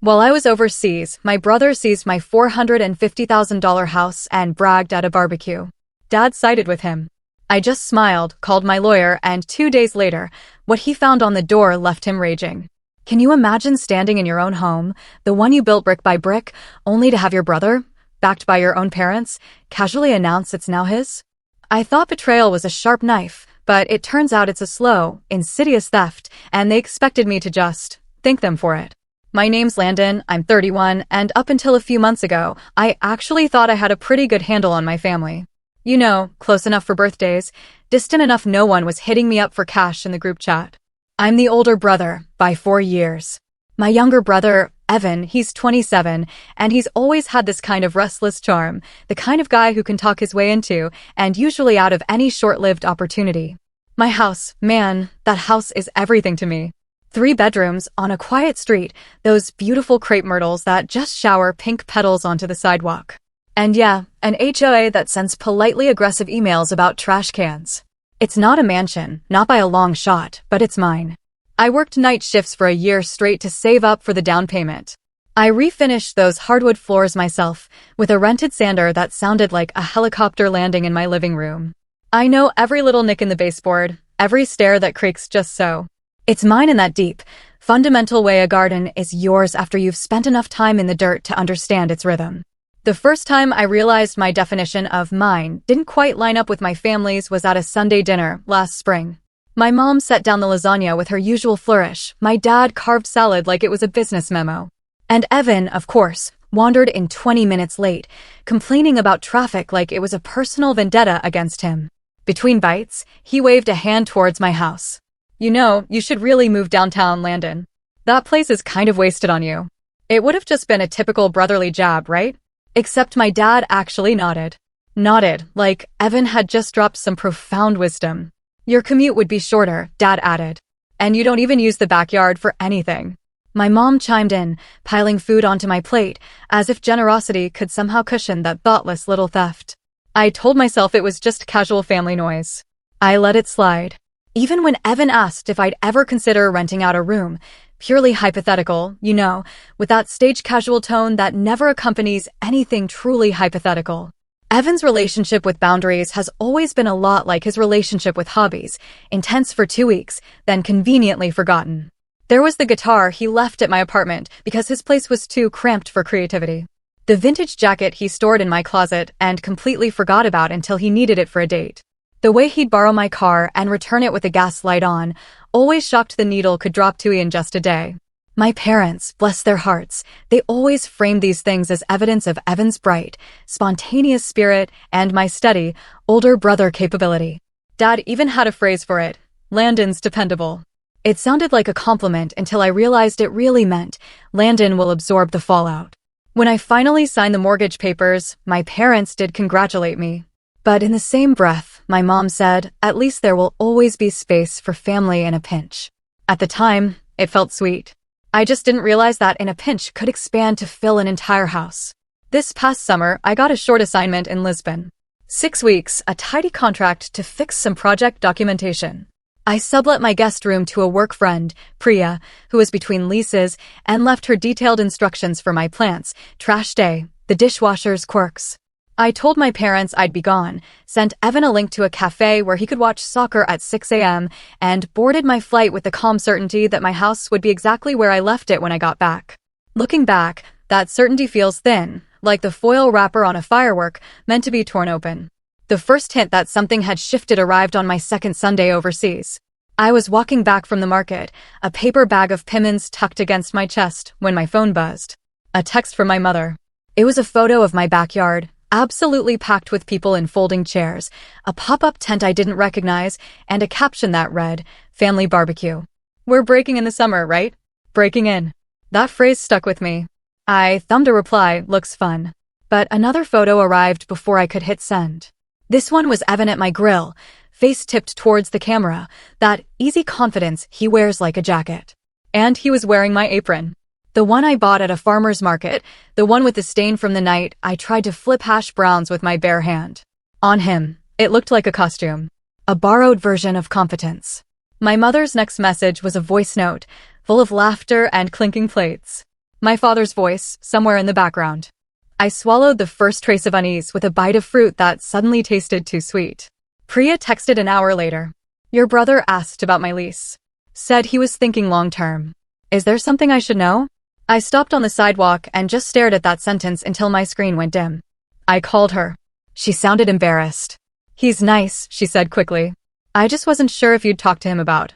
While I was overseas, my brother seized my $450,000 house and bragged at a barbecue. Dad sided with him. I just smiled, called my lawyer, and 2 days later, what he found on the door left him raging. Can you imagine standing in your own home, the one you built brick by brick, only to have your brother, backed by your own parents, casually announce it's now his? I thought betrayal was a sharp knife, but it turns out it's a slow, insidious theft, and they expected me to just thank them for it. My name's Landon, I'm 31, and up until a few months ago, I actually thought I had a pretty good handle on my family. You know, close enough for birthdays, distant enough no one was hitting me up for cash in the group chat. I'm the older brother, by 4 years. My younger brother, Evan, he's 27, and he's always had this kind of restless charm, the kind of guy who can talk his way into, and usually out of any short-lived opportunity. My house, man, that house is everything to me. 3 bedrooms, on a quiet street, those beautiful crepe myrtles that just shower pink petals onto the sidewalk. And yeah, an HOA that sends politely aggressive emails about trash cans. It's not a mansion, not by a long shot, but it's mine. I worked night shifts for a year straight to save up for the down payment. I refinished those hardwood floors myself, with a rented sander that sounded like a helicopter landing in my living room. I know every little nick in the baseboard, every stair that creaks just so. It's mine in that deep, fundamental way a garden is yours after you've spent enough time in the dirt to understand its rhythm. The first time I realized my definition of mine didn't quite line up with my family's was at a Sunday dinner last spring. My mom set down the lasagna with her usual flourish. My dad carved salad like it was a business memo. And Evan, of course, wandered in 20 minutes late, complaining about traffic like it was a personal vendetta against him. Between bites, he waved a hand towards my house. You know, you should really move downtown, Landon. That place is kind of wasted on you. It would have just been a typical brotherly jab, right? Except my dad actually nodded. Nodded, like Evan had just dropped some profound wisdom. Your commute would be shorter, Dad added. And you don't even use the backyard for anything. My mom chimed in, piling food onto my plate, as if generosity could somehow cushion that thoughtless little theft. I told myself it was just casual family noise. I let it slide. Even when Evan asked if I'd ever consider renting out a room, purely hypothetical, you know, with that stage casual tone that never accompanies anything truly hypothetical. Evan's relationship with boundaries has always been a lot like his relationship with hobbies, intense for 2 weeks, then conveniently forgotten. There was the guitar he left at my apartment because his place was too cramped for creativity. The vintage jacket he stored in my closet and completely forgot about until he needed it for a date. The way he'd borrow my car and return it with the gas light on, always shocked the needle could drop to in just a day. My parents, bless their hearts, they always framed these things as evidence of Evan's bright, spontaneous spirit and my steady, older brother capability. Dad even had a phrase for it, Landon's dependable. It sounded like a compliment until I realized it really meant Landon will absorb the fallout. When I finally signed the mortgage papers, my parents did congratulate me. But in the same breath, my mom said, at least there will always be space for family in a pinch. At the time, it felt sweet. I just didn't realize that in a pinch could expand to fill an entire house. This past summer, I got a short assignment in Lisbon. 6 weeks, a tidy contract to fix some project documentation. I sublet my guest room to a work friend, Priya, who was between leases, and left her detailed instructions for my plants, trash day, the dishwasher's quirks. I told my parents I'd be gone, sent Evan a link to a cafe where he could watch soccer at 6 a.m., and boarded my flight with the calm certainty that my house would be exactly where I left it when I got back. Looking back, that certainty feels thin, like the foil wrapper on a firework meant to be torn open. The first hint that something had shifted arrived on my second Sunday overseas. I was walking back from the market, a paper bag of Pimmins tucked against my chest, when my phone buzzed. A text from my mother. It was a photo of my backyard, absolutely packed with people in folding chairs, a pop-up tent I didn't recognize, and a caption that read, Family Barbecue. We're breaking in the summer, right? Breaking in. That phrase stuck with me. I thumbed a reply, looks fun. But another photo arrived before I could hit send. This one was Evan at my grill, face tipped towards the camera, that easy confidence he wears like a jacket. And he was wearing my apron. The one I bought at a farmer's market, the one with the stain from the night I tried to flip hash browns with my bare hand. On him, it looked like a costume. A borrowed version of competence. My mother's next message was a voice note, full of laughter and clinking plates. My father's voice, somewhere in the background. I swallowed the first trace of unease with a bite of fruit that suddenly tasted too sweet. Priya texted an hour later. Your brother asked about my lease. Said he was thinking long-term. Is there something I should know? I stopped on the sidewalk and just stared at that sentence until my screen went dim. I called her. She sounded embarrassed. He's nice, she said quickly. I just wasn't sure if you'd talk to him about,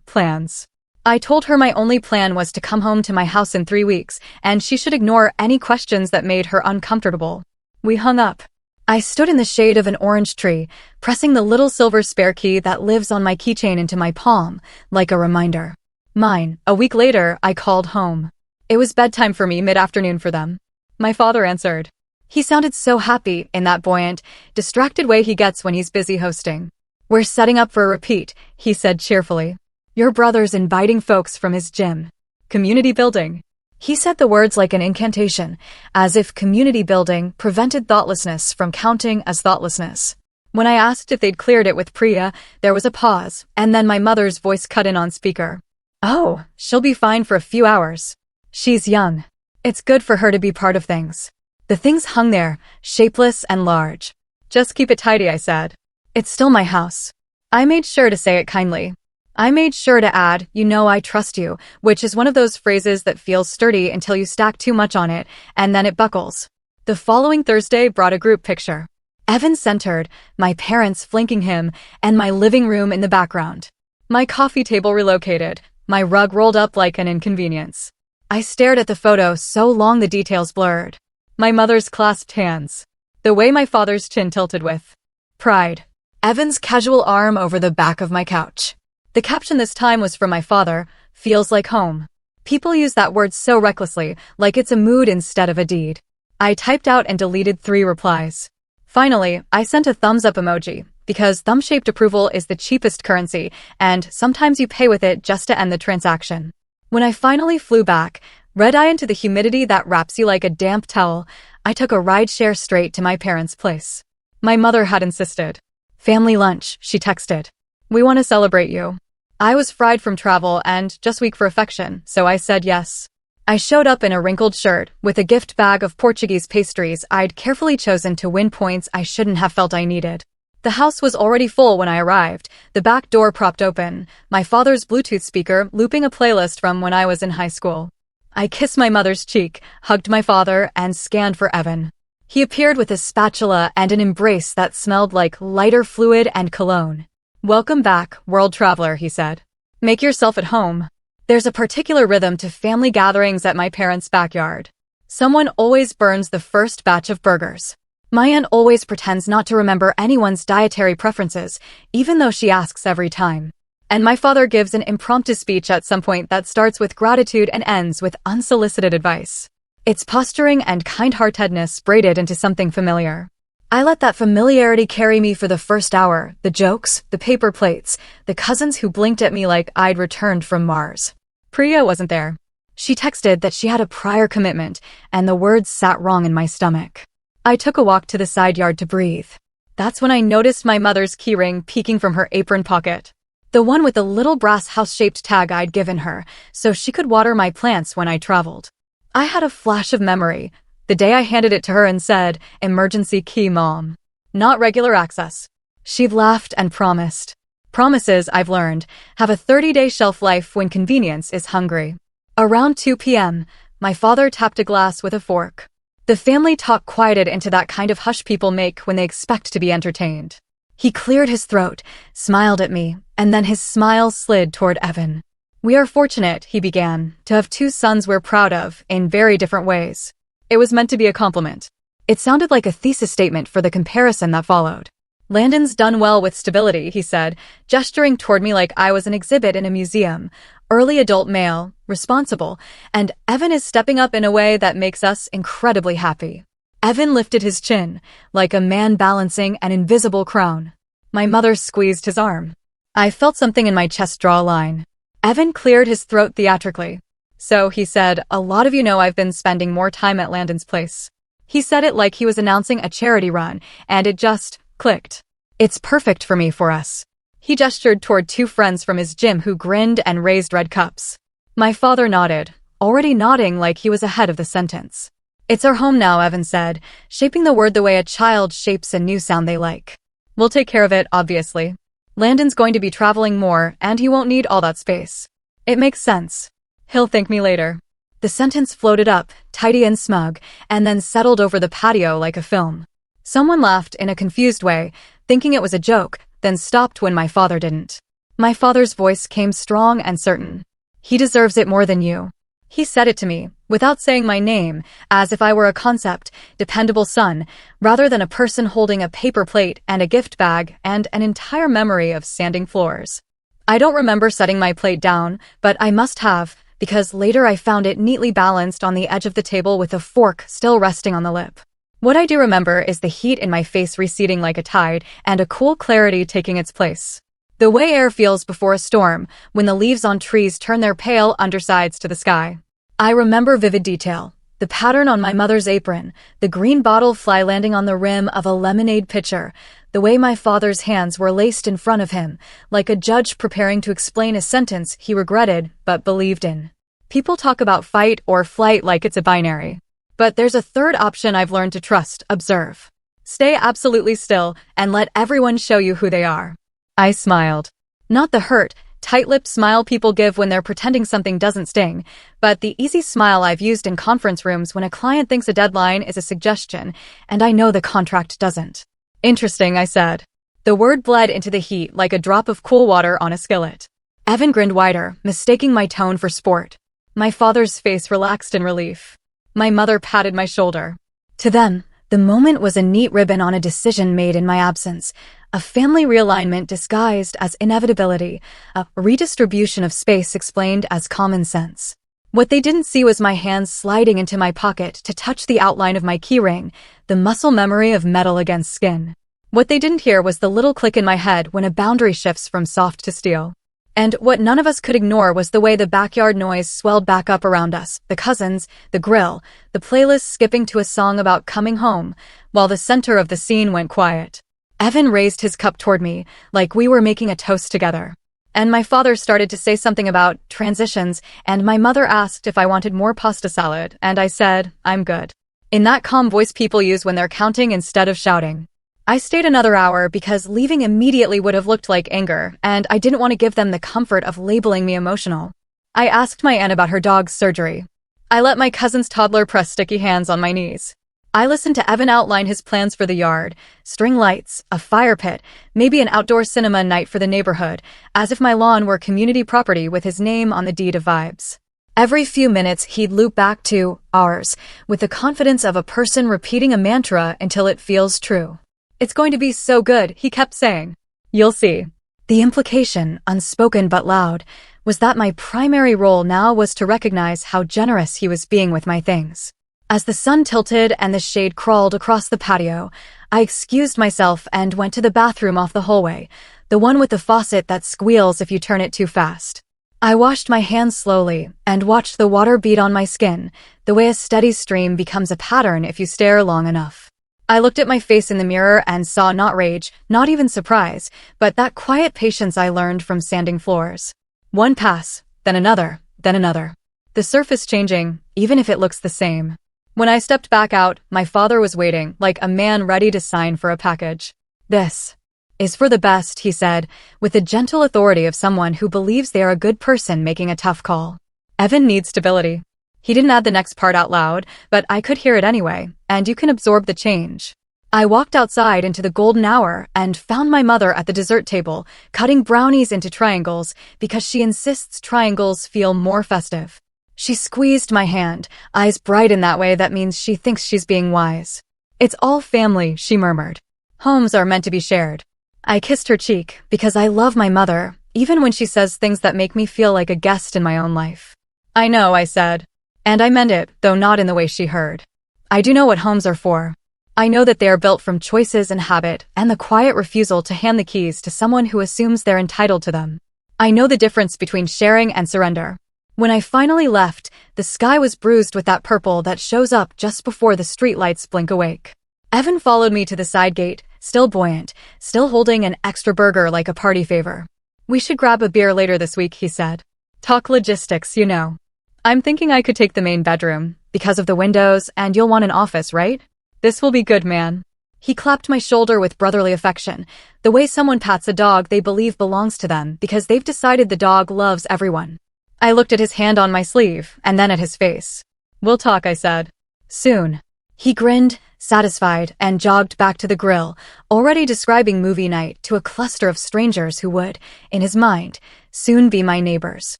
plans. I told her my only plan was to come home to my house in 3 weeks, and she should ignore any questions that made her uncomfortable. We hung up. I stood in the shade of an orange tree, pressing the little silver spare key that lives on my keychain into my palm, like a reminder. Mine. A week later, I called home. It was bedtime for me, mid-afternoon for them. My father answered. He sounded so happy in that buoyant, distracted way he gets when he's busy hosting. We're setting up for a repeat, he said cheerfully. Your brother's inviting folks from his gym. Community building. He said the words like an incantation, as if community building prevented thoughtlessness from counting as thoughtlessness. When I asked if they'd cleared it with Priya, there was a pause, and then my mother's voice cut in on speaker. Oh, she'll be fine for a few hours. She's young. It's good for her to be part of things. The things hung there, shapeless and large. Just keep it tidy, I said. It's still my house. I made sure to say it kindly. I made sure to add, you know I trust you, which is one of those phrases that feels sturdy until you stack too much on it, and then it buckles. The following Thursday brought a group picture. Evan centered, my parents flanking him, and my living room in the background. My coffee table relocated, my rug rolled up like an inconvenience. I stared at the photo so long the details blurred. My mother's clasped hands. The way my father's chin tilted with pride. Evan's casual arm over the back of my couch. The caption this time was from my father, feels like home. People use that word so recklessly, like it's a mood instead of a deed. I typed out and deleted 3 replies. Finally, I sent a thumbs up emoji, because thumb-shaped approval is the cheapest currency, and sometimes you pay with it just to end the transaction. When I finally flew back, red-eye into the humidity that wraps you like a damp towel, I took a rideshare straight to my parents' place. My mother had insisted. Family lunch, she texted. We want to celebrate you. I was fried from travel and just weak for affection, so I said yes. I showed up in a wrinkled shirt, with a gift bag of Portuguese pastries I'd carefully chosen to win points I shouldn't have felt I needed. The house was already full when I arrived, the back door propped open, my father's Bluetooth speaker looping a playlist from when I was in high school. I kissed my mother's cheek, hugged my father, and scanned for Evan. He appeared with a spatula and an embrace that smelled like lighter fluid and cologne. Welcome back, world traveler, he said. Make yourself at home. There's a particular rhythm to family gatherings at my parents' backyard. Someone always burns the first batch of burgers. My aunt always pretends not to remember anyone's dietary preferences, even though she asks every time. And my father gives an impromptu speech at some point that starts with gratitude and ends with unsolicited advice. It's posturing and kind-heartedness braided into something familiar. I let that familiarity carry me for the first hour, the jokes, the paper plates, the cousins who blinked at me like I'd returned from Mars. Priya wasn't there. She texted that she had a prior commitment, and the words sat wrong in my stomach. I took a walk to the side yard to breathe. That's when I noticed my mother's keyring peeking from her apron pocket. The one with the little brass house-shaped tag I'd given her, so she could water my plants when I traveled. I had a flash of memory, the day I handed it to her and said, "Emergency key, Mom." Not regular access. She'd laughed and promised. Promises, I've learned, have a 30-day shelf life when convenience is hungry. Around 2 p.m., my father tapped a glass with a fork. The family talk quieted into that kind of hush people make when they expect to be entertained. He cleared his throat, smiled at me, and then his smile slid toward Evan. We are fortunate, he began, to have 2 sons we're proud of, in very different ways. It was meant to be a compliment. It sounded like a thesis statement for the comparison that followed. Landon's done well with stability, he said, gesturing toward me like I was an exhibit in a museum. Early adult male, responsible, and Evan is stepping up in a way that makes us incredibly happy. Evan lifted his chin, like a man balancing an invisible crown. My mother squeezed his arm. I felt something in my chest draw a line. Evan cleared his throat theatrically. So, he said, a lot of you know I've been spending more time at Landon's place. He said it like he was announcing a charity run, and it just clicked. It's perfect for me for us. He gestured toward 2 friends from his gym who grinned and raised red cups. My father nodded. already nodding like he was ahead of the sentence. "It's our home now," Evan said, shaping the word the way a child shapes a new sound they like. "We'll take care of it, obviously. Landon's going to be traveling more, and he won't need all that space. It makes sense. He'll thank me later." The sentence floated up, tidy and smug, and then settled over the patio like a film. Someone laughed in a confused way, thinking it was a joke, then stopped when my father didn't. My father's voice came strong and certain. "He deserves it more than you." He said it to me, without saying my name, as if I were a concept, dependable son, rather than a person holding a paper plate and a gift bag and an entire memory of sanding floors. I don't remember setting my plate down, but I must have, because later I found it neatly balanced on the edge of the table with a fork still resting on the lip. What I do remember is the heat in my face receding like a tide and a cool clarity taking its place. The way air feels before a storm, when the leaves on trees turn their pale undersides to the sky. I remember vivid detail. The pattern on my mother's apron, the green bottle fly landing on the rim of a lemonade pitcher, the way my father's hands were laced in front of him, like a judge preparing to explain a sentence he regretted but believed in. People talk about fight or flight like it's a binary. But there's a third option I've learned to trust: observe. Stay absolutely still and let everyone show you who they are. I smiled. Not the hurt, tight-lipped smile people give when they're pretending something doesn't sting, but the easy smile I've used in conference rooms when a client thinks a deadline is a suggestion, and I know the contract doesn't. "Interesting," I said. The word bled into the heat like a drop of cool water on a skillet. Evan grinned wider, mistaking my tone for sport. My father's face relaxed in relief. My mother patted my shoulder. To them, the moment was a neat ribbon on a decision made in my absence, a family realignment disguised as inevitability, a redistribution of space explained as common sense. What they didn't see was my hands sliding into my pocket to touch the outline of my keyring, the muscle memory of metal against skin. What they didn't hear was the little click in my head when a boundary shifts from soft to steel. And what none of us could ignore was the way the backyard noise swelled back up around us, the cousins, the grill, the playlist skipping to a song about coming home, while the center of the scene went quiet. Evan raised his cup toward me, like we were making a toast together. And my father started to say something about transitions, and my mother asked if I wanted more pasta salad, and I said, "I'm good." In that calm voice people use when they're counting instead of shouting. I stayed another hour because leaving immediately would have looked like anger, and I didn't want to give them the comfort of labeling me emotional. I asked my aunt about her dog's surgery. I let my cousin's toddler press sticky hands on my knees. I listened to Evan outline his plans for the yard, string lights, a fire pit, maybe an outdoor cinema night for the neighborhood, as if my lawn were community property with his name on the deed of vibes. Every few minutes he'd loop back to ours, with the confidence of a person repeating a mantra until it feels true. "It's going to be so good," he kept saying. "You'll see." The implication, unspoken but loud, was that my primary role now was to recognize how generous he was being with my things. As the sun tilted and the shade crawled across the patio, I excused myself and went to the bathroom off the hallway, the one with the faucet that squeals if you turn it too fast. I washed my hands slowly and watched the water beat on my skin, the way a steady stream becomes a pattern if you stare long enough. I looked at my face in the mirror and saw not rage, not even surprise, but that quiet patience I learned from sanding floors. One pass, then another, then another. The surface changing, even if it looks the same. When I stepped back out, my father was waiting, like a man ready to sign for a package. "This is for the best," he said, with the gentle authority of someone who believes they are a good person making a tough call. "Evan needs stability." He didn't add the next part out loud, but I could hear it anyway, and you can absorb the change. I walked outside into the golden hour and found my mother at the dessert table, cutting brownies into triangles because she insists triangles feel more festive. She squeezed my hand, eyes bright in that way that means she thinks she's being wise. "It's all family," she murmured. "Homes are meant to be shared." I kissed her cheek because I love my mother, even when she says things that make me feel like a guest in my own life. "I know," I said. And I meant it, though not in the way she heard. I do know what homes are for. I know that they are built from choices and habit, and the quiet refusal to hand the keys to someone who assumes they're entitled to them. I know the difference between sharing and surrender. When I finally left, the sky was bruised with that purple that shows up just before the streetlights blink awake. Evan followed me to the side gate, still buoyant, still holding an extra burger like a party favor. "We should grab a beer later this week," he said. "Talk logistics, you know." I'm thinking I could take the main bedroom, because of the windows, and you'll want an office, right? This will be good, man. He clapped my shoulder with brotherly affection, the way someone pats a dog they believe belongs to them because they've decided the dog loves everyone. I looked at his hand on my sleeve, and then at his face. We'll talk, I said. Soon. He grinned, satisfied, and jogged back to the grill, already describing movie night to a cluster of strangers who would, in his mind, soon be my neighbors.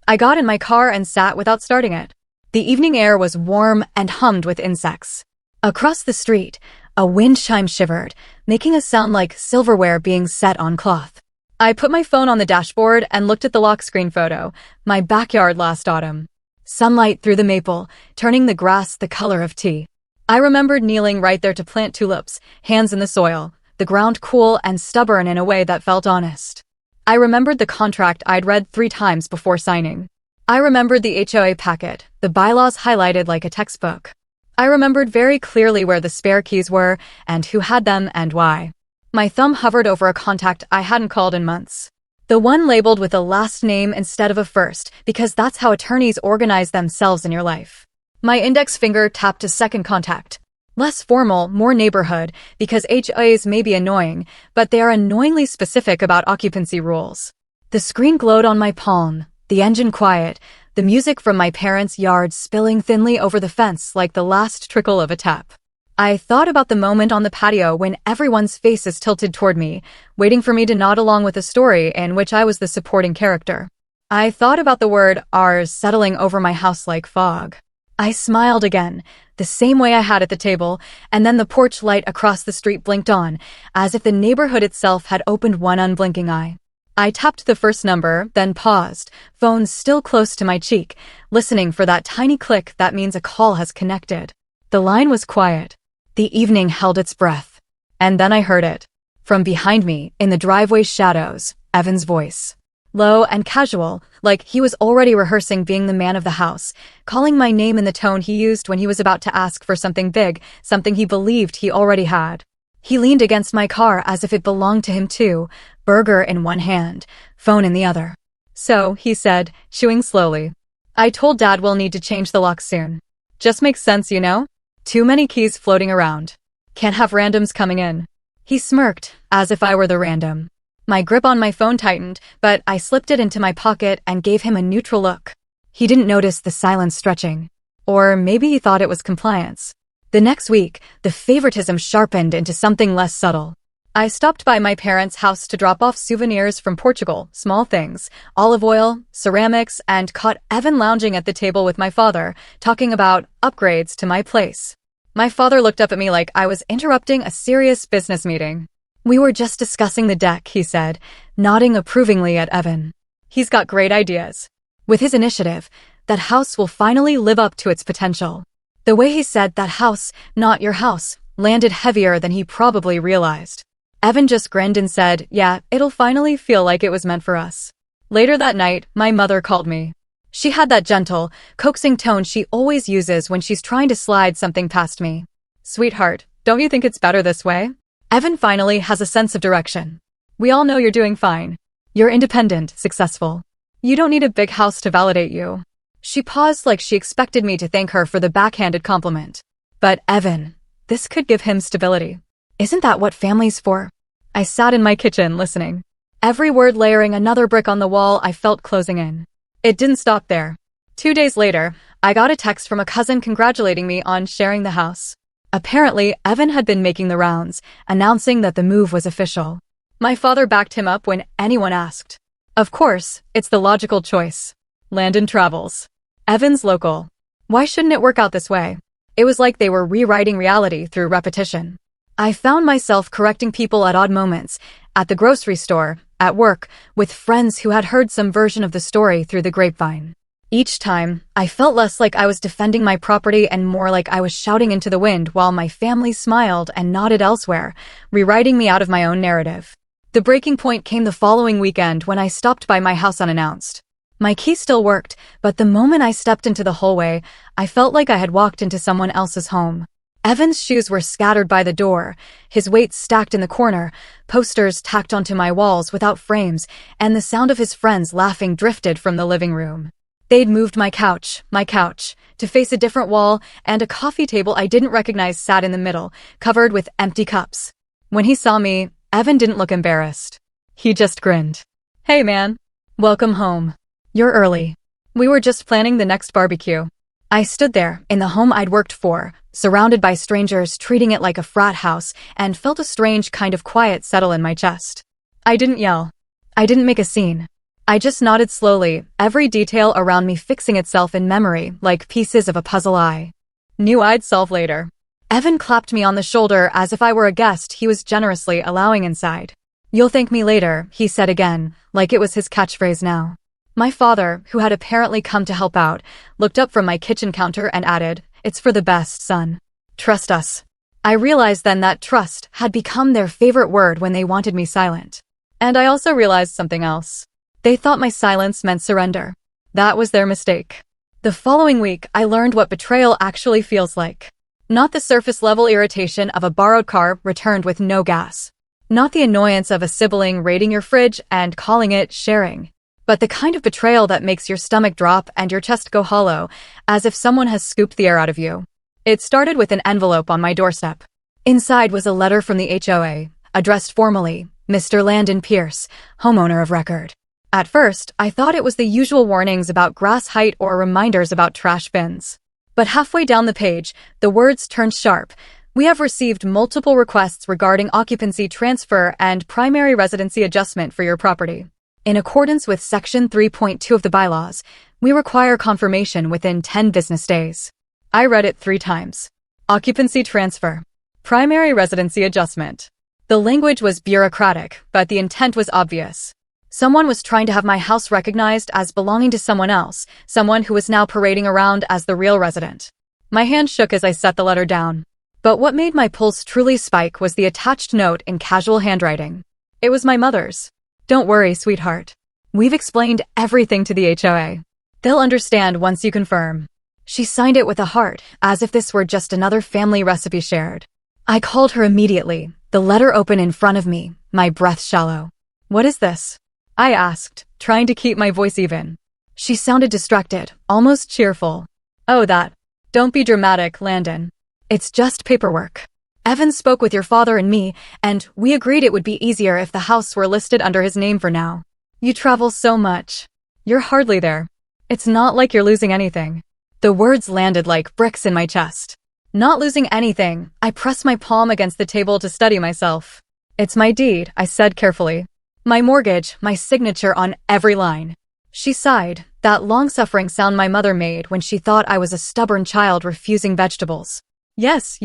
I got in my car and sat without starting it. The evening air was warm and hummed with insects. Across the street, a wind chime shivered, making a sound like silverware being set on cloth. I put my phone on the dashboard and looked at the lock screen photo, my backyard last autumn. Sunlight through the maple, turning the grass the color of tea. I remembered kneeling right there to plant tulips, hands in the soil, the ground cool and stubborn in a way that felt honest. I remembered the contract I'd read 3 times before signing. I remembered the HOA packet, the bylaws highlighted like a textbook. I remembered very clearly where the spare keys were, and who had them and why. My thumb hovered over a contact I hadn't called in months. The one labeled with a last name instead of a first, because that's how attorneys organize themselves in your life. My index finger tapped a second contact. Less formal, more neighborhood, because HOAs may be annoying, but they are annoyingly specific about occupancy rules. The screen glowed on my palm, the engine quiet, the music from my parents' yard spilling thinly over the fence like the last trickle of a tap. I thought about the moment on the patio when everyone's faces tilted toward me, waiting for me to nod along with a story in which I was the supporting character. I thought about the word ours settling over my house like fog. I smiled again, the same way I had at the table, and then the porch light across the street blinked on, as if the neighborhood itself had opened one unblinking eye. I tapped the first number, then paused, phone still close to my cheek, listening for that tiny click that means a call has connected. The line was quiet. The evening held its breath. And then I heard it. From behind me, in the driveway's shadows, Evan's voice. Low and casual, like he was already rehearsing being the man of the house, calling my name in the tone he used when he was about to ask for something big, something he believed he already had. He leaned against my car as if it belonged to him too, burger in one hand, phone in the other. So, he said, chewing slowly. I told Dad we'll need to change the lock soon. Just makes sense, you know? Too many keys floating around. Can't have randoms coming in. He smirked, as if I were the random. My grip on my phone tightened, but I slipped it into my pocket and gave him a neutral look. He didn't notice the silence stretching. Or maybe he thought it was compliance. The next week, the favoritism sharpened into something less subtle. I stopped by my parents' house to drop off souvenirs from Portugal, small things, olive oil, ceramics, and caught Evan lounging at the table with my father, talking about upgrades to my place. My father looked up at me like I was interrupting a serious business meeting. We were just discussing the deck, he said, nodding approvingly at Evan. He's got great ideas. With his initiative, that house will finally live up to its potential. The way he said that house, not your house, landed heavier than he probably realized. Evan just grinned and said, yeah, it'll finally feel like it was meant for us. Later that night, my mother called me. She had that gentle, coaxing tone she always uses when she's trying to slide something past me. Sweetheart, don't you think it's better this way? Evan finally has a sense of direction. We all know you're doing fine. You're independent, successful. You don't need a big house to validate you. She paused like she expected me to thank her for the backhanded compliment. But Evan, this could give him stability. Isn't that what family's for? I sat in my kitchen listening. Every word layering another brick on the wall I felt closing in. It didn't stop there. 2 days later, I got a text from a cousin congratulating me on sharing the house. Apparently, Evan had been making the rounds, announcing that the move was official. My father backed him up when anyone asked. Of course, it's the logical choice. Landon travels. Evan's local. Why shouldn't it work out this way? It was like they were rewriting reality through repetition. I found myself correcting people at odd moments, at the grocery store, at work, with friends who had heard some version of the story through the grapevine. Each time, I felt less like I was defending my property and more like I was shouting into the wind while my family smiled and nodded elsewhere, rewriting me out of my own narrative. The breaking point came the following weekend when I stopped by my house unannounced. My key still worked, but the moment I stepped into the hallway, I felt like I had walked into someone else's home. Evan's shoes were scattered by the door, his weight stacked in the corner, posters tacked onto my walls without frames, and the sound of his friends laughing drifted from the living room. They'd moved my couch, to face a different wall, and a coffee table I didn't recognize sat in the middle, covered with empty cups. When he saw me, Evan didn't look embarrassed. He just grinned. Hey man. Welcome home. You're early. We were just planning the next barbecue. I stood there, in the home I'd worked for, surrounded by strangers treating it like a frat house, and felt a strange kind of quiet settle in my chest. I didn't yell. I didn't make a scene. I just nodded slowly, every detail around me fixing itself in memory like pieces of a puzzle I knew I'd solve later. Evan clapped me on the shoulder as if I were a guest he was generously allowing inside. You'll thank me later, he said again, like it was his catchphrase now. My father, who had apparently come to help out, looked up from my kitchen counter and added, It's for the best, son. Trust us. I realized then that trust had become their favorite word when they wanted me silent. And I also realized something else. They thought my silence meant surrender. That was their mistake. The following week, I learned what betrayal actually feels like. Not the surface-level irritation of a borrowed car returned with no gas. Not the annoyance of a sibling raiding your fridge and calling it sharing. But the kind of betrayal that makes your stomach drop and your chest go hollow, as if someone has scooped the air out of you. It started with an envelope on my doorstep. Inside was a letter from the HOA, addressed formally, Mr. Landon Pierce, homeowner of record. At first, I thought it was the usual warnings about grass height or reminders about trash bins. But halfway down the page, the words turned sharp. We have received multiple requests regarding occupancy transfer and primary residency adjustment for your property. In accordance with Section 3.2 of the bylaws, we require confirmation within 10 business days. I read it 3 times. Occupancy transfer. Primary residency adjustment. The language was bureaucratic, but the intent was obvious. Someone was trying to have my house recognized as belonging to someone else, someone who was now parading around as the real resident. My hand shook as I set the letter down. But what made my pulse truly spike was the attached note in casual handwriting. It was my mother's. Don't worry, sweetheart. We've explained everything to the HOA. They'll understand once you confirm. She signed it with a heart, as if this were just another family recipe shared. I called her immediately, the letter open in front of me, my breath shallow. What is this? I asked, trying to keep my voice even. She sounded distracted, almost cheerful. Oh, that. Don't be dramatic, Landon. It's just paperwork. Evan spoke with your father and me, and we agreed it would be easier if the house were listed under his name for now. You travel so much. You're hardly there. It's not like you're losing anything. The words landed like bricks in my chest. Not losing anything, I pressed my palm against the table to steady myself. It's my deed, I said carefully. My mortgage, my signature on every line. She sighed, that long-suffering sound my mother made when she thought I was a stubborn child refusing vegetables. Yes.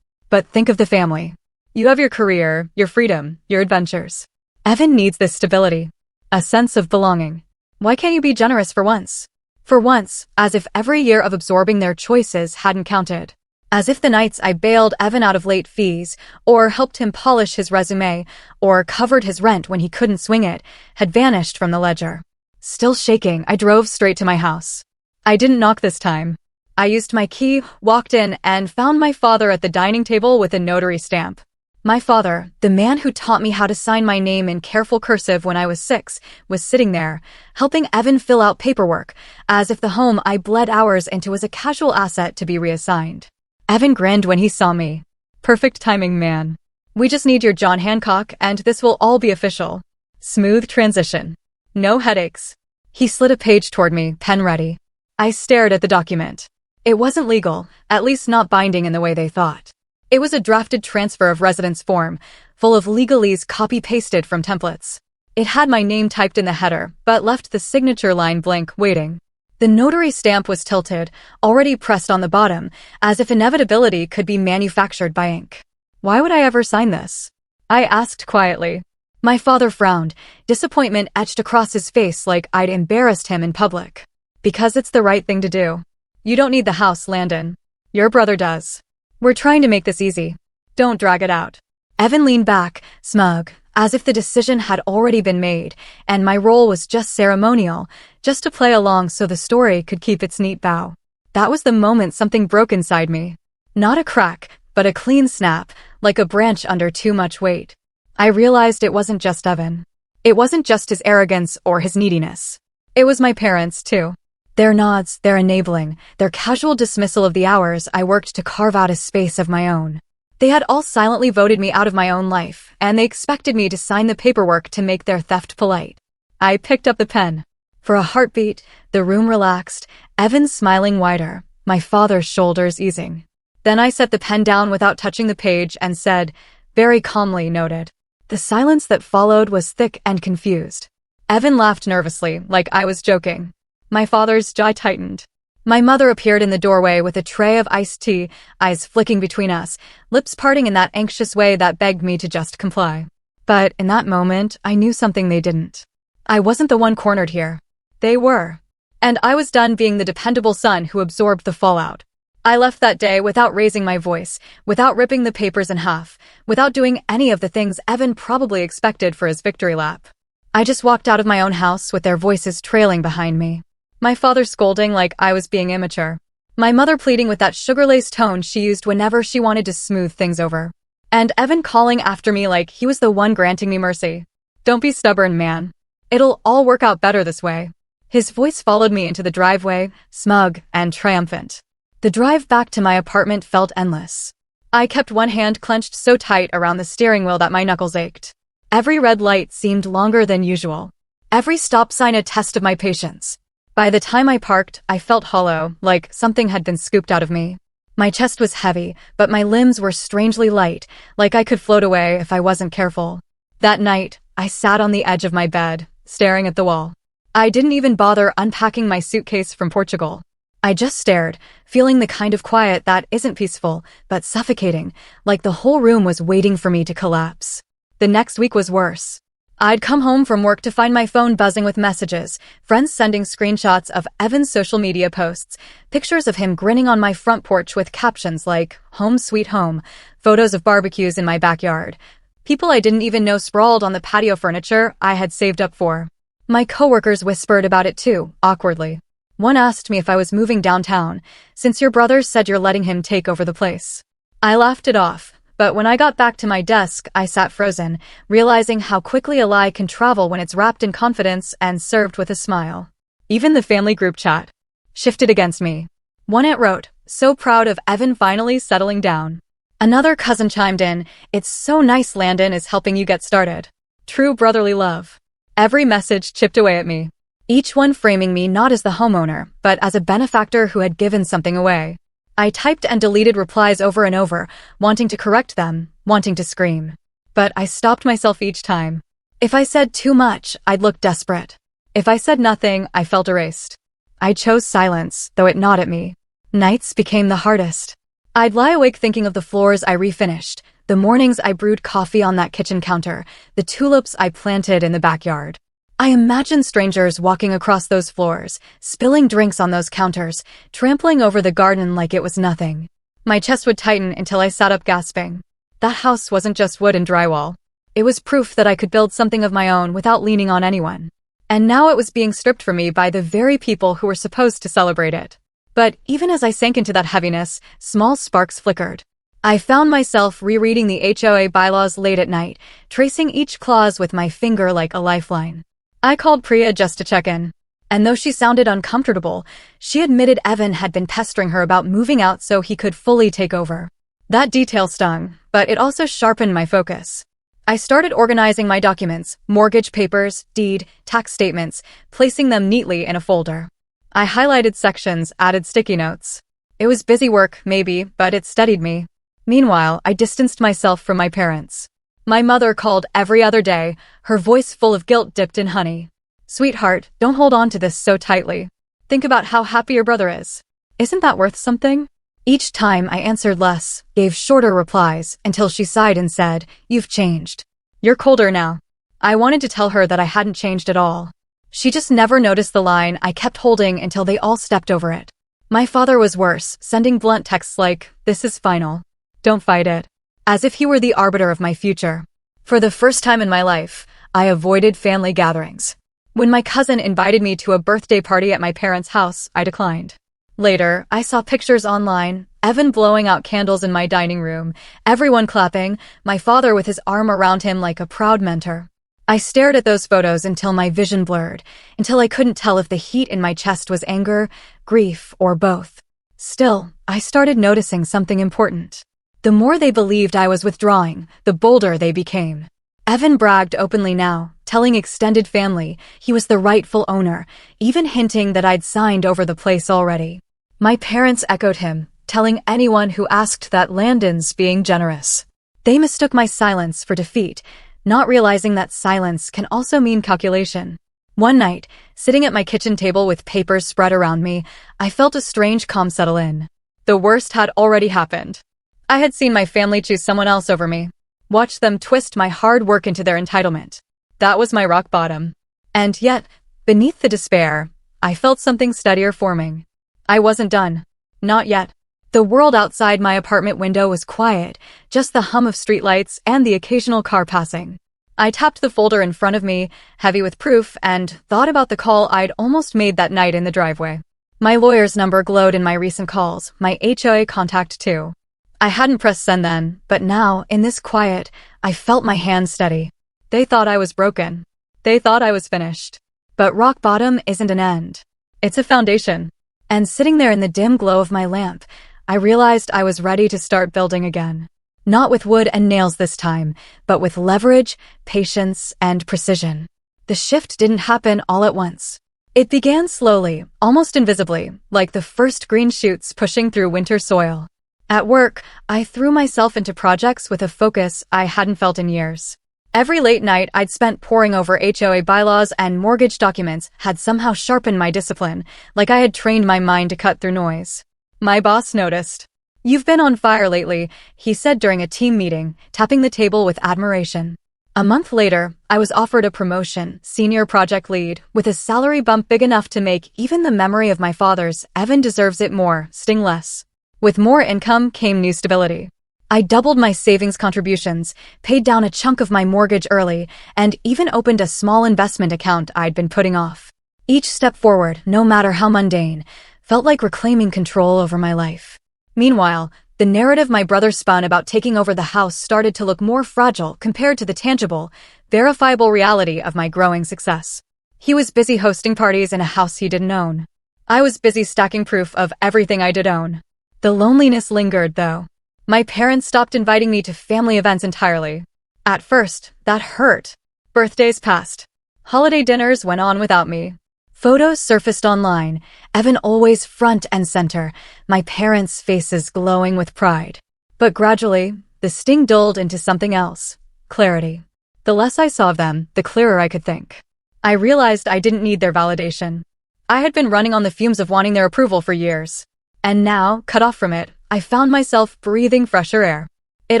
But think of the family. You have your career, your freedom, your adventures. Evan needs this stability. A sense of belonging. Why can't you be generous for once? For once, as if every year of absorbing their choices hadn't counted. As if the nights I bailed Evan out of late fees, or helped him polish his resume, or covered his rent when he couldn't swing it, had vanished from the ledger. Still shaking, I drove straight to my house. I didn't knock this time. I used my key, walked in, and found my father at the dining table with a notary stamp. My father, the man who taught me how to sign my name in careful cursive when I was 6, was sitting there, helping Evan fill out paperwork, as if the home I bled hours into was a casual asset to be reassigned. Evan grinned when he saw me. Perfect timing, man. We just need your John Hancock and this will all be official. Smooth transition. No headaches. He slid a page toward me, pen ready. I stared at the document. It wasn't legal, at least not binding in the way they thought. It was a drafted transfer of residence form, full of legalese copy-pasted from templates. It had my name typed in the header, but left the signature line blank, waiting. The notary stamp was tilted, already pressed on the bottom, as if inevitability could be manufactured by ink. Why would I ever sign this? I asked quietly. My father frowned, disappointment etched across his face like I'd embarrassed him in public. Because it's the right thing to do. You don't need the house, Landon. Your brother does. We're trying to make this easy. Don't drag it out. Evan leaned back, smug, as if the decision had already been made, and my role was just ceremonial, just to play along so the story could keep its neat bow. That was the moment something broke inside me. Not a crack, but a clean snap, like a branch under too much weight. I realized it wasn't just Evan. It wasn't just his arrogance or his neediness. It was my parents, too. Their nods, their enabling, their casual dismissal of the hours I worked to carve out a space of my own. They had all silently voted me out of my own life, and they expected me to sign the paperwork to make their theft polite. I picked up the pen. For a heartbeat, the room relaxed, Evan smiling wider, my father's shoulders easing. Then I set the pen down without touching the page and said, very calmly noted. The silence that followed was thick and confused. Evan laughed nervously, like I was joking. My father's jaw tightened. My mother appeared in the doorway with a tray of iced tea, eyes flicking between us, lips parting in that anxious way that begged me to just comply. But in that moment, I knew something they didn't. I wasn't the one cornered here. They were. And I was done being the dependable son who absorbed the fallout. I left that day without raising my voice, without ripping the papers in half, without doing any of the things Evan probably expected for his victory lap. I just walked out of my own house with their voices trailing behind me. My father scolding like I was being immature. My mother pleading with that sugar-laced tone she used whenever she wanted to smooth things over. And Evan calling after me like he was the one granting me mercy. Don't be stubborn, man. It'll all work out better this way. His voice followed me into the driveway, smug and triumphant. The drive back to my apartment felt endless. I kept one hand clenched so tight around the steering wheel that my knuckles ached. Every red light seemed longer than usual. Every stop sign a test of my patience. By the time I parked, I felt hollow, like something had been scooped out of me. My chest was heavy, but my limbs were strangely light, like I could float away if I wasn't careful. That night, I sat on the edge of my bed, staring at the wall. I didn't even bother unpacking my suitcase from Portugal. I just stared, feeling the kind of quiet that isn't peaceful, but suffocating, like the whole room was waiting for me to collapse. The next week was worse. I'd come home from work to find my phone buzzing with messages, friends sending screenshots of Evan's social media posts, pictures of him grinning on my front porch with captions like, "Home sweet home," photos of barbecues in my backyard. People I didn't even know sprawled on the patio furniture I had saved up for. My coworkers whispered about it too, awkwardly. One asked me if I was moving downtown, since your brother said you're letting him take over the place. I laughed it off. But when I got back to my desk, I sat frozen, realizing how quickly a lie can travel when it's wrapped in confidence and served with a smile. Even the family group chat shifted against me. One aunt wrote, "So proud of Evan finally settling down." Another cousin chimed in, "It's so nice Landon is helping you get started." True brotherly love. Every message chipped away at me. Each one framing me not as the homeowner, but as a benefactor who had given something away. I typed and deleted replies over and over, wanting to correct them, wanting to scream. But I stopped myself each time. If I said too much, I'd look desperate. If I said nothing, I felt erased. I chose silence, though it gnawed at me. Nights became the hardest. I'd lie awake thinking of the floors I refinished, the mornings I brewed coffee on that kitchen counter, the tulips I planted in the backyard. I imagined strangers walking across those floors, spilling drinks on those counters, trampling over the garden like it was nothing. My chest would tighten until I sat up gasping. That house wasn't just wood and drywall. It was proof that I could build something of my own without leaning on anyone. And now it was being stripped from me by the very people who were supposed to celebrate it. But even as I sank into that heaviness, small sparks flickered. I found myself rereading the HOA bylaws late at night, tracing each clause with my finger like a lifeline. I called Priya just to check in. And though she sounded uncomfortable, she admitted Evan had been pestering her about moving out so he could fully take over. That detail stung, but it also sharpened my focus. I started organizing my documents, mortgage papers, deed, tax statements, placing them neatly in a folder. I highlighted sections, added sticky notes. It was busy work, maybe, but it steadied me. Meanwhile, I distanced myself from my parents. My mother called every other day, her voice full of guilt dipped in honey. "Sweetheart, don't hold on to this so tightly. Think about how happy your brother is. Isn't that worth something?" Each time I answered less, gave shorter replies, until she sighed and said, "You've changed. You're colder now." I wanted to tell her that I hadn't changed at all. She just never noticed the line I kept holding until they all stepped over it. My father was worse, sending blunt texts like, "This is final. Don't fight it." As if he were the arbiter of my future. For the first time in my life, I avoided family gatherings. When my cousin invited me to a birthday party at my parents' house, I declined. Later, I saw pictures online, Evan blowing out candles in my dining room, everyone clapping, my father with his arm around him like a proud mentor. I stared at those photos until my vision blurred, until I couldn't tell if the heat in my chest was anger, grief, or both. Still, I started noticing something important. The more they believed I was withdrawing, the bolder they became. Evan bragged openly now, telling extended family he was the rightful owner, even hinting that I'd signed over the place already. My parents echoed him, telling anyone who asked that Landon's being generous. They mistook my silence for defeat, not realizing that silence can also mean calculation. One night, sitting at my kitchen table with papers spread around me, I felt a strange calm settle in. The worst had already happened. I had seen my family choose someone else over me, watched them twist my hard work into their entitlement. That was my rock bottom. And yet, beneath the despair, I felt something steadier forming. I wasn't done. Not yet. The world outside my apartment window was quiet, just the hum of streetlights and the occasional car passing. I tapped the folder in front of me, heavy with proof, and thought about the call I'd almost made that night in the driveway. My lawyer's number glowed in my recent calls, my HOA contact too. I hadn't pressed send then, but now, in this quiet, I felt my hands steady. They thought I was broken. They thought I was finished. But rock bottom isn't an end. It's a foundation. And sitting there in the dim glow of my lamp, I realized I was ready to start building again. Not with wood and nails this time, but with leverage, patience, and precision. The shift didn't happen all at once. It began slowly, almost invisibly, like the first green shoots pushing through winter soil. At work, I threw myself into projects with a focus I hadn't felt in years. Every late night I'd spent poring over HOA bylaws and mortgage documents had somehow sharpened my discipline, like I had trained my mind to cut through noise. My boss noticed. "You've been on fire lately," he said during a team meeting, tapping the table with admiration. A month later, I was offered a promotion, senior project lead, with a salary bump big enough to make even the memory of my father's "Evan deserves it more" sting less. With more income came new stability. I doubled my savings contributions, paid down a chunk of my mortgage early, and even opened a small investment account I'd been putting off. Each step forward, no matter how mundane, felt like reclaiming control over my life. Meanwhile, the narrative my brother spun about taking over the house started to look more fragile compared to the tangible, verifiable reality of my growing success. He was busy hosting parties in a house he didn't own. I was busy stacking proof of everything I did own. The loneliness lingered, though. My parents stopped inviting me to family events entirely. At first, that hurt. Birthdays passed. Holiday dinners went on without me. Photos surfaced online, Evan always front and center, my parents' faces glowing with pride. But gradually, the sting dulled into something else: clarity. The less I saw of them, the clearer I could think. I realized I didn't need their validation. I had been running on the fumes of wanting their approval for years. And now, cut off from it, I found myself breathing fresher air. It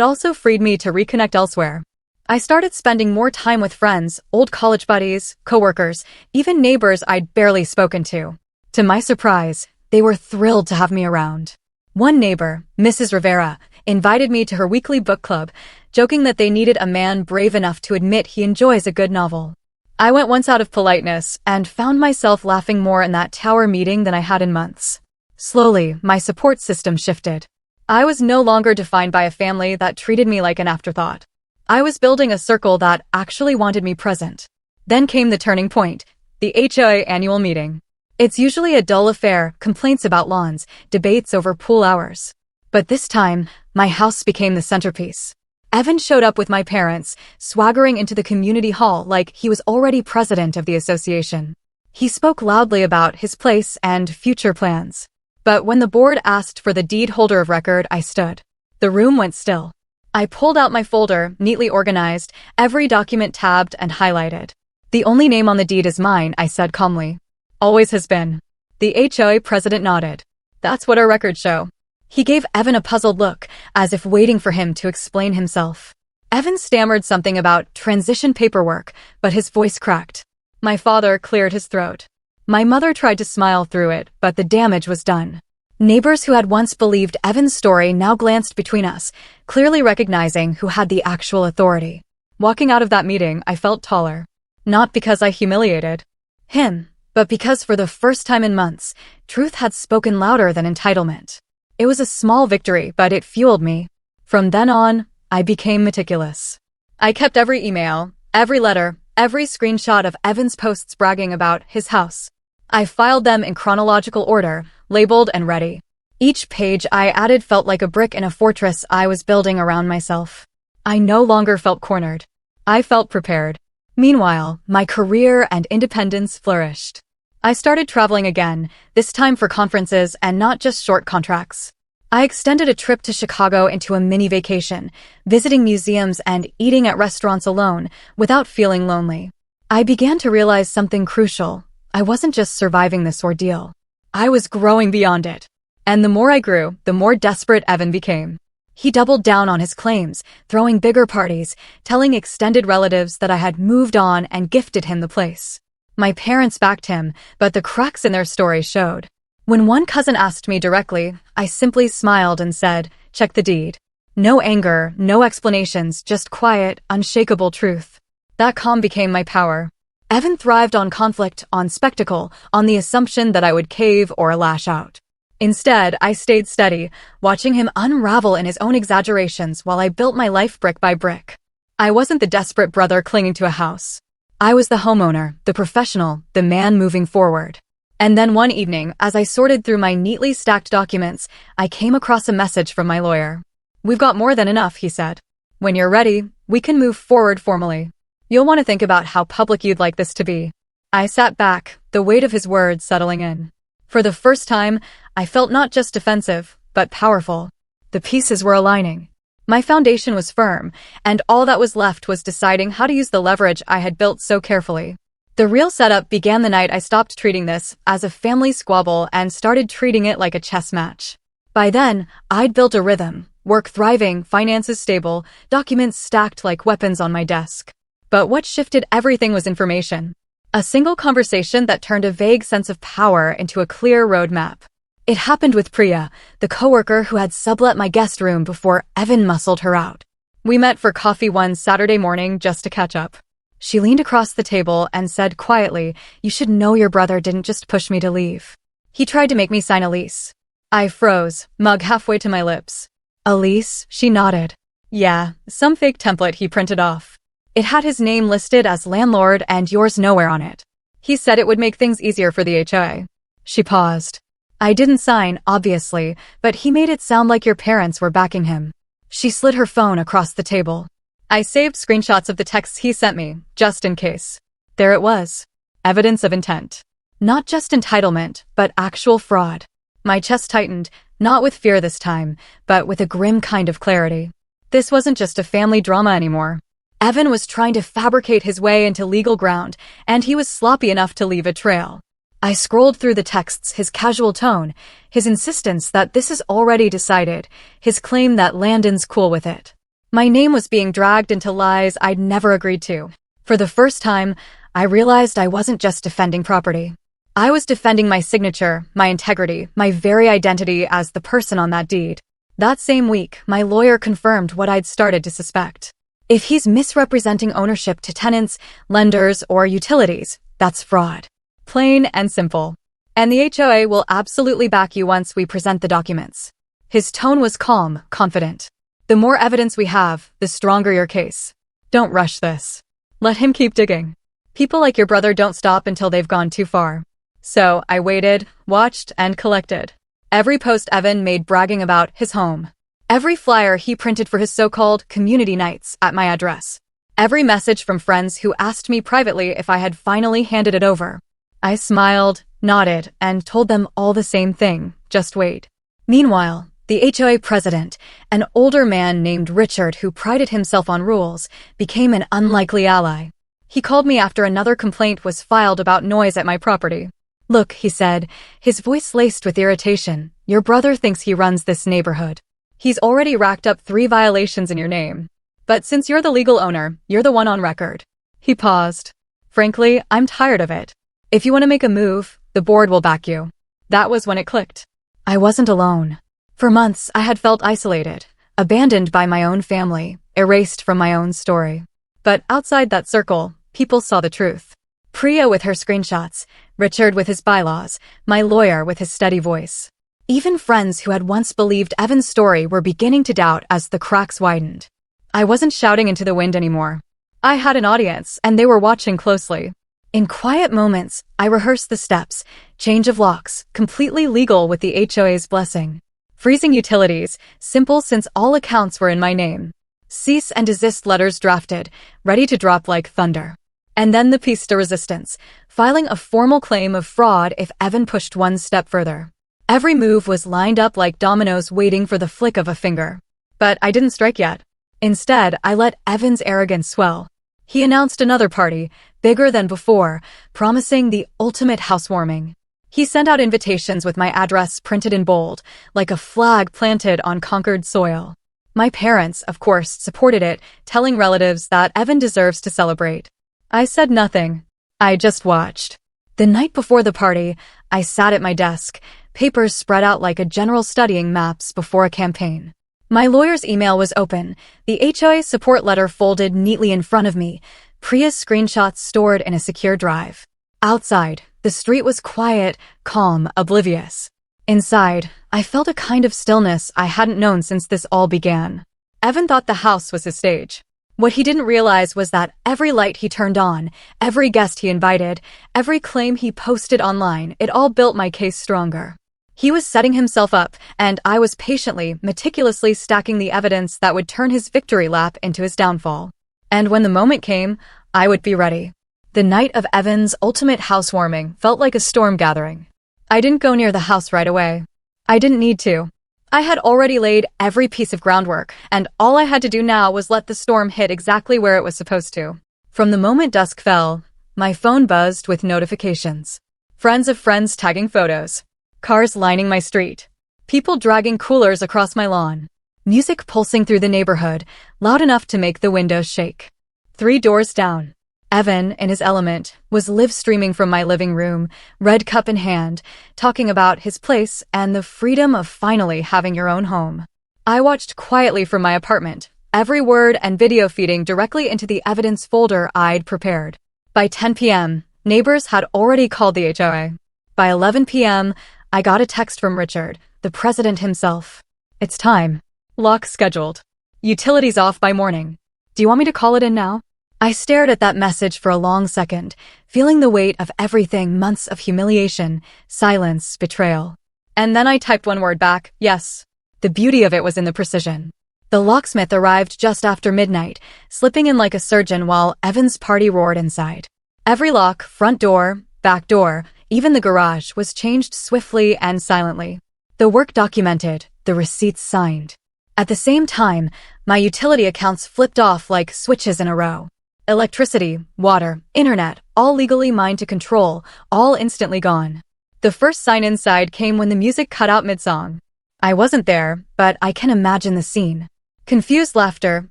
also freed me to reconnect elsewhere. I started spending more time with friends, old college buddies, coworkers, even neighbors I'd barely spoken to. To my surprise, they were thrilled to have me around. One neighbor, Mrs. Rivera, invited me to her weekly book club, joking that they needed a man brave enough to admit he enjoys a good novel. I went once out of politeness and found myself laughing more in that tower meeting than I had in months. Slowly, my support system shifted. I was no longer defined by a family that treated me like an afterthought. I was building a circle that actually wanted me present. Then came the turning point, the HOA annual meeting. It's usually a dull affair, complaints about lawns, debates over pool hours. But this time, my house became the centerpiece. Evan showed up with my parents, swaggering into the community hall like he was already president of the association. He spoke loudly about his place and future plans. But when the board asked for the deed holder of record, I stood. The room went still. I pulled out my folder, neatly organized, every document tabbed and highlighted. "The only name on the deed is mine," I said calmly. "Always has been." The HOA president nodded. "That's what our records show." He gave Evan a puzzled look, as if waiting for him to explain himself. Evan stammered something about transition paperwork, but his voice cracked. My father cleared his throat. My mother tried to smile through it, but the damage was done. Neighbors who had once believed Evan's story now glanced between us, clearly recognizing who had the actual authority. Walking out of that meeting, I felt taller. Not because I humiliated him, but because for the first time in months, truth had spoken louder than entitlement. It was a small victory, but it fueled me. From then on, I became meticulous. I kept every email, every letter, every screenshot of Evan's posts bragging about his house. I filed them in chronological order, labeled and ready. Each page I added felt like a brick in a fortress I was building around myself. I no longer felt cornered. I felt prepared. Meanwhile, my career and independence flourished. I started traveling again, this time for conferences and not just short contracts. I extended a trip to Chicago into a mini vacation, visiting museums and eating at restaurants alone, without feeling lonely. I began to realize something crucial. I wasn't just surviving this ordeal. I was growing beyond it. And the more I grew, the more desperate Evan became. He doubled down on his claims, throwing bigger parties, telling extended relatives that I had moved on and gifted him the place. My parents backed him, but the cracks in their story showed. When one cousin asked me directly, I simply smiled and said, "Check the deed." No anger, no explanations, just quiet, unshakable truth. That calm became my power. Evan thrived on conflict, on spectacle, on the assumption that I would cave or lash out. Instead, I stayed steady, watching him unravel in his own exaggerations while I built my life brick by brick. I wasn't the desperate brother clinging to a house. I was the homeowner, the professional, the man moving forward. And then one evening, as I sorted through my neatly stacked documents, I came across a message from my lawyer. "We've got more than enough," he said. "When you're ready, we can move forward formally. You'll want to think about how public you'd like this to be." I sat back, the weight of his words settling in. For the first time, I felt not just defensive, but powerful. The pieces were aligning. My foundation was firm, and all that was left was deciding how to use the leverage I had built so carefully. The real setup began the night I stopped treating this as a family squabble and started treating it like a chess match. By then, I'd built a rhythm, work thriving, finances stable, documents stacked like weapons on my desk. But what shifted everything was information. A single conversation that turned a vague sense of power into a clear roadmap. It happened with Priya, the coworker who had sublet my guest room before Evan muscled her out. We met for coffee one Saturday morning just to catch up. She leaned across the table and said quietly, "You should know your brother didn't just push me to leave. He tried to make me sign a lease." I froze, mug halfway to my lips. "A lease?" She nodded. "Yeah, some fake template he printed off. It had his name listed as landlord and yours nowhere on it. He said it would make things easier for the HOA. She paused. "I didn't sign, obviously, but he made it sound like your parents were backing him." She slid her phone across the table. I saved screenshots of the texts he sent me, just in case. There it was. Evidence of intent. Not just entitlement, but actual fraud. My chest tightened, not with fear this time, but with a grim kind of clarity. This wasn't just a family drama anymore. Evan was trying to fabricate his way into legal ground, and he was sloppy enough to leave a trail. I scrolled through the texts, his casual tone, his insistence that this is already decided, his claim that Landon's cool with it. My name was being dragged into lies I'd never agreed to. For the first time, I realized I wasn't just defending property. I was defending my signature, my integrity, my very identity as the person on that deed. That same week, my lawyer confirmed what I'd started to suspect. If he's misrepresenting ownership to tenants, lenders, or utilities, that's fraud. Plain and simple. And the HOA will absolutely back you once we present the documents. His tone was calm, confident. The more evidence we have, the stronger your case. Don't rush this. Let him keep digging. People like your brother don't stop until they've gone too far. So I waited, watched, and collected. Every post Evan made bragging about his home. Every flyer he printed for his so-called community nights at my address. Every message from friends who asked me privately if I had finally handed it over. I smiled, nodded, and told them all the same thing, just wait. Meanwhile, the HOA president, an older man named Richard who prided himself on rules, became an unlikely ally. He called me after another complaint was filed about noise at my property. "Look," he said, his voice laced with irritation, "your brother thinks he runs this neighborhood. He's already racked up 3 violations in your name. But since you're the legal owner, you're the one on record." He paused. "Frankly, I'm tired of it. If you want to make a move, the board will back you." That was when it clicked. I wasn't alone. For months, I had felt isolated, abandoned by my own family, erased from my own story. But outside that circle, people saw the truth. Priya with her screenshots, Richard with his bylaws, my lawyer with his steady voice. Even friends who had once believed Evan's story were beginning to doubt as the cracks widened. I wasn't shouting into the wind anymore. I had an audience, and they were watching closely. In quiet moments, I rehearsed the steps, change of locks, completely legal with the HOA's blessing. Freezing utilities, simple since all accounts were in my name. Cease and desist letters drafted, ready to drop like thunder. And then the piece de resistance, filing a formal claim of fraud if Evan pushed one step further. Every move was lined up like dominoes waiting for the flick of a finger. But I didn't strike yet. Instead, I let Evan's arrogance swell. He announced another party, bigger than before, promising the ultimate housewarming. He sent out invitations with my address printed in bold, like a flag planted on conquered soil. My parents, of course, supported it, telling relatives that Evan deserves to celebrate. I said nothing. I just watched. The night before the party, I sat at my desk, papers spread out like a general studying maps before a campaign. My lawyer's email was open, the HOA support letter folded neatly in front of me, Priya's screenshots stored in a secure drive. Outside, the street was quiet, calm, oblivious. Inside, I felt a kind of stillness I hadn't known since this all began. Evan thought the house was his stage. What he didn't realize was that every light he turned on, every guest he invited, every claim he posted online, it all built my case stronger. He was setting himself up, and I was patiently, meticulously stacking the evidence that would turn his victory lap into his downfall. And when the moment came, I would be ready. The night of Evan's ultimate housewarming felt like a storm gathering. I didn't go near the house right away. I didn't need to. I had already laid every piece of groundwork, and all I had to do now was let the storm hit exactly where it was supposed to. From the moment dusk fell, my phone buzzed with notifications. Friends of friends tagging photos. Cars lining my street. People dragging coolers across my lawn. Music pulsing through the neighborhood, loud enough to make the windows shake. 3 doors down. Evan, in his element, was live streaming from my living room, red cup in hand, talking about his place and the freedom of finally having your own home. I watched quietly from my apartment, every word and video feeding directly into the evidence folder I'd prepared. By 10 p.m., neighbors had already called the HOA. By 11 p.m., I got a text from Richard, the president himself. It's time. Lock scheduled. Utilities off by morning. Do you want me to call it in now? I stared at that message for a long second, feeling the weight of everything, months of humiliation, silence, betrayal. And then I typed one word back, yes. The beauty of it was in the precision. The locksmith arrived just after midnight, slipping in like a surgeon while Evan's party roared inside. Every lock, front door, back door, even the garage, was changed swiftly and silently. The work documented, the receipts signed. At the same time, my utility accounts flipped off like switches in a row. Electricity, water, internet, all legally mine to control, all instantly gone. The first sign inside came when the music cut out mid-song. I wasn't there, but I can imagine the scene. Confused laughter,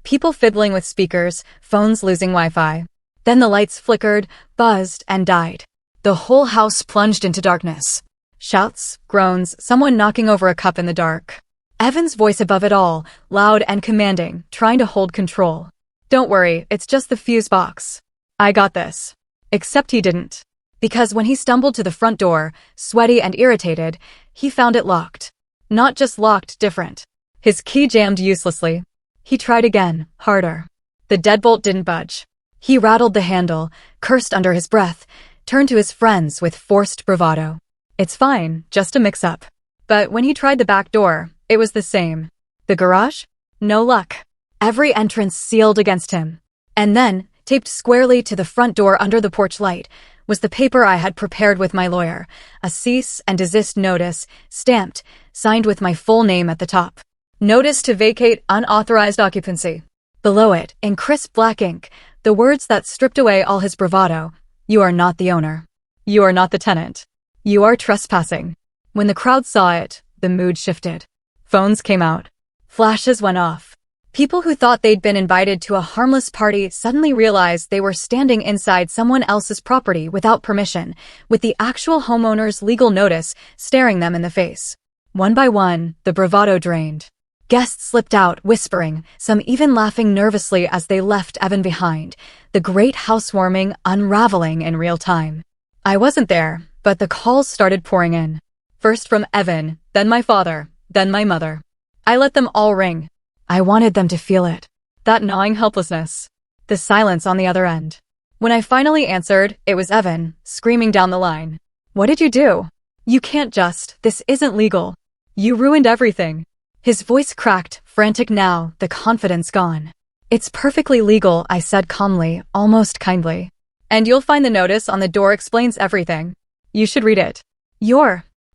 people fiddling with speakers, phones losing Wi-Fi. Then the lights flickered, buzzed, and died. The whole house plunged into darkness. Shouts, groans, someone knocking over a cup in the dark. Evan's voice above it all, loud and commanding, trying to hold control. Don't worry, it's just the fuse box. I got this. Except he didn't. Because when he stumbled to the front door, sweaty and irritated, he found it locked. Not just locked, different. His key jammed uselessly. He tried again, harder. The deadbolt didn't budge. He rattled the handle, cursed under his breath, turned to his friends with forced bravado. It's fine, just a mix-up. But when he tried the back door, it was the same. The garage? No luck. Every entrance sealed against him. And then, taped squarely to the front door under the porch light, was the paper I had prepared with my lawyer, a cease and desist notice, stamped, signed with my full name at the top. Notice to vacate unauthorized occupancy. Below it, in crisp black ink, the words that stripped away all his bravado. You are not the owner. You are not the tenant. You are trespassing. When the crowd saw it, the mood shifted. Phones came out. Flashes went off. People who thought they'd been invited to a harmless party suddenly realized they were standing inside someone else's property without permission, with the actual homeowner's legal notice staring them in the face. One by one, the bravado drained. Guests slipped out, whispering, some even laughing nervously as they left Evan behind, the great housewarming unraveling in real time. I wasn't there, but the calls started pouring in. First from Evan, then my father, then my mother. I let them all ring. I wanted them to feel it. That gnawing helplessness. The silence on the other end. When I finally answered, it was Evan, screaming down the line. What did you do? You can't just, this isn't legal. You ruined everything. His voice cracked, frantic now, the confidence gone. It's perfectly legal, I said calmly, almost kindly. And you'll find the notice on the door explains everything. You should read it.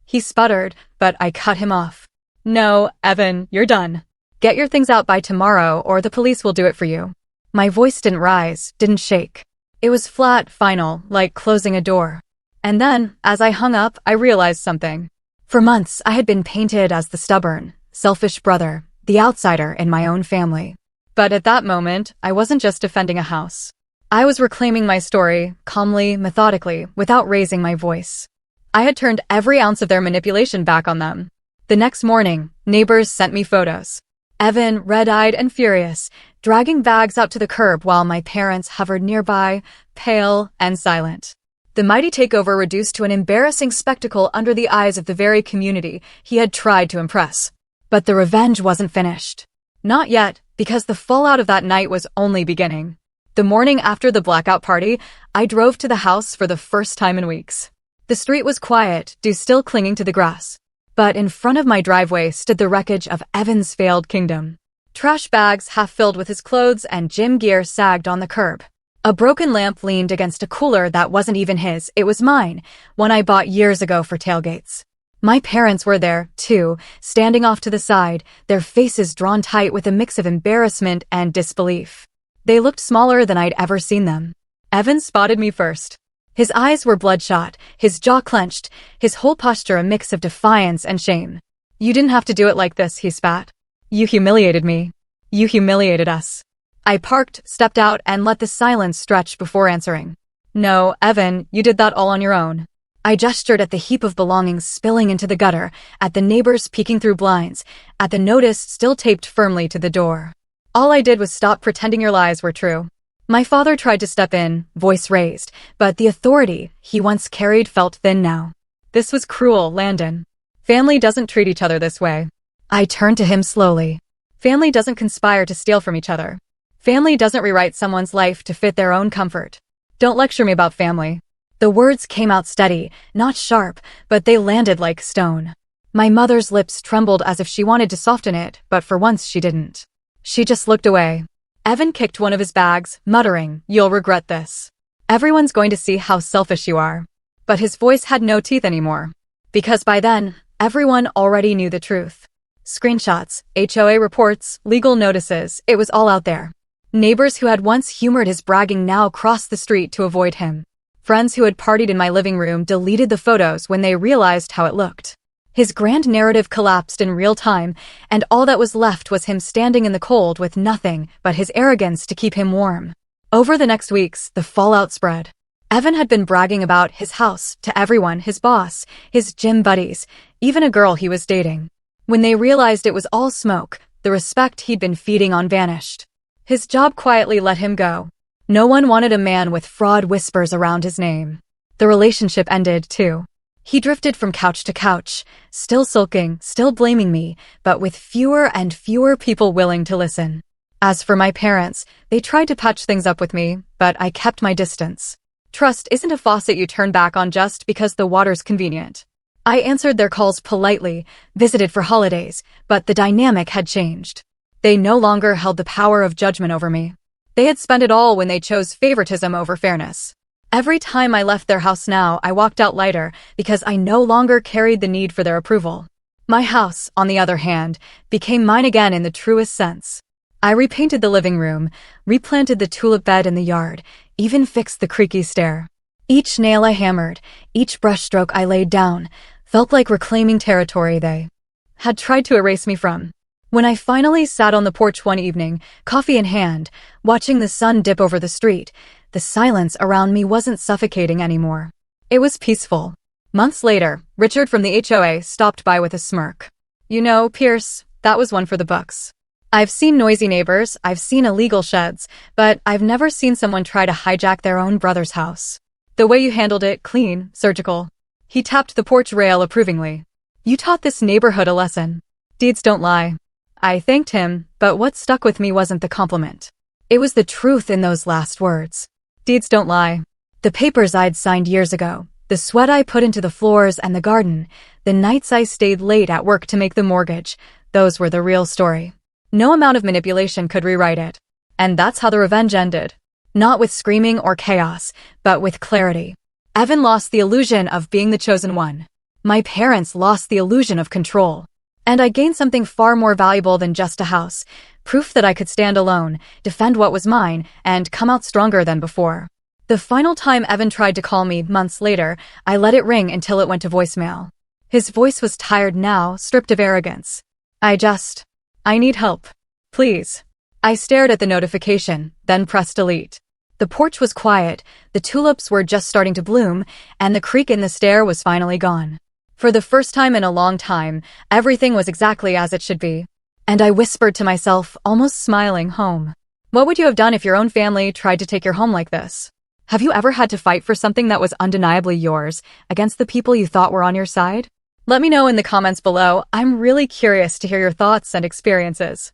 He sputtered, but I cut him off. No, Evan, you're done. Get your things out by tomorrow or the police will do it for you. My voice didn't rise, didn't shake. It was flat, final, like closing a door. And then, as I hung up, I realized something. For months, I had been painted as the stubborn, selfish brother, the outsider in my own family. But at that moment, I wasn't just defending a house. I was reclaiming my story, calmly, methodically, without raising my voice. I had turned every ounce of their manipulation back on them. The next morning, neighbors sent me photos. Evan, red-eyed and furious, dragging bags out to the curb while my parents hovered nearby, pale and silent. The mighty takeover reduced to an embarrassing spectacle under the eyes of the very community he had tried to impress. But the revenge wasn't finished. Not yet, because the fallout of that night was only beginning. The morning after the blackout party, I drove to the house for the first time in weeks. The street was quiet, dew still clinging to the grass. But in front of my driveway stood the wreckage of Evan's failed kingdom. Trash bags half filled with his clothes and gym gear sagged on the curb. A broken lamp leaned against a cooler that wasn't even his, it was mine, one I bought years ago for tailgates. My parents were there, too, standing off to the side, their faces drawn tight with a mix of embarrassment and disbelief. They looked smaller than I'd ever seen them. Evan spotted me first. His eyes were bloodshot, his jaw clenched, his whole posture a mix of defiance and shame. You didn't have to do it like this, he spat. You humiliated me. You humiliated us. I parked, stepped out, and let the silence stretch before answering. No, Evan, you did that all on your own. I gestured at the heap of belongings spilling into the gutter, at the neighbors peeking through blinds, at the notice still taped firmly to the door. All I did was stop pretending your lies were true. My father tried to step in, voice raised, but the authority he once carried felt thin now. This was cruel, Landon. Family doesn't treat each other this way. I turned to him slowly. Family doesn't conspire to steal from each other. Family doesn't rewrite someone's life to fit their own comfort. Don't lecture me about family. The words came out steady, not sharp, but they landed like stone. My mother's lips trembled as if she wanted to soften it, but for once she didn't. She just looked away. Evan kicked one of his bags, muttering, "You'll regret this. Everyone's going to see how selfish you are." But his voice had no teeth anymore. Because by then, everyone already knew the truth. Screenshots, HOA reports, legal notices, it was all out there. Neighbors who had once humored his bragging now crossed the street to avoid him. Friends who had partied in my living room deleted the photos when they realized how it looked. His grand narrative collapsed in real time, and all that was left was him standing in the cold with nothing but his arrogance to keep him warm. Over the next weeks, the fallout spread. Evan had been bragging about his house to everyone, his boss, his gym buddies, even a girl he was dating. When they realized it was all smoke, the respect he'd been feeding on vanished. His job quietly let him go. No one wanted a man with fraud whispers around his name. The relationship ended, too. He drifted from couch to couch, still sulking, still blaming me, but with fewer and fewer people willing to listen. As for my parents, they tried to patch things up with me, but I kept my distance. Trust isn't a faucet you turn back on just because the water's convenient. I answered their calls politely, visited for holidays, but the dynamic had changed. They no longer held the power of judgment over me. They had spent it all when they chose favoritism over fairness. Every time I left their house now, I walked out lighter because I no longer carried the need for their approval. My house, on the other hand, became mine again in the truest sense. I repainted the living room, replanted the tulip bed in the yard, even fixed the creaky stair. Each nail I hammered, each brushstroke I laid down, felt like reclaiming territory they had tried to erase me from. When I finally sat on the porch one evening, coffee in hand, watching the sun dip over the street, the silence around me wasn't suffocating anymore. It was peaceful. Months later, Richard from the HOA stopped by with a smirk. You know, Pierce, that was one for the books. I've seen noisy neighbors, I've seen illegal sheds, but I've never seen someone try to hijack their own brother's house. The way you handled it, clean, surgical. He tapped the porch rail approvingly. You taught this neighborhood a lesson. Deeds don't lie. I thanked him, but what stuck with me wasn't the compliment. It was the truth in those last words. Deeds don't lie. The papers I'd signed years ago, the sweat I put into the floors and the garden, the nights I stayed late at work to make the mortgage, those were the real story. No amount of manipulation could rewrite it. And that's how the revenge ended. Not with screaming or chaos, but with clarity. Evan lost the illusion of being the chosen one. My parents lost the illusion of control. And I gained something far more valuable than just a house, proof that I could stand alone, defend what was mine, and come out stronger than before. The final time Evan tried to call me, months later, I let it ring until it went to voicemail. His voice was tired now, stripped of arrogance. I need help. Please. I stared at the notification, then pressed delete. The porch was quiet, the tulips were just starting to bloom, and the creak in the stair was finally gone. For the first time in a long time, everything was exactly as it should be. And I whispered to myself, almost smiling, home. What would you have done if your own family tried to take your home like this? Have you ever had to fight for something that was undeniably yours, against the people you thought were on your side? Let me know in the comments below. I'm really curious to hear your thoughts and experiences.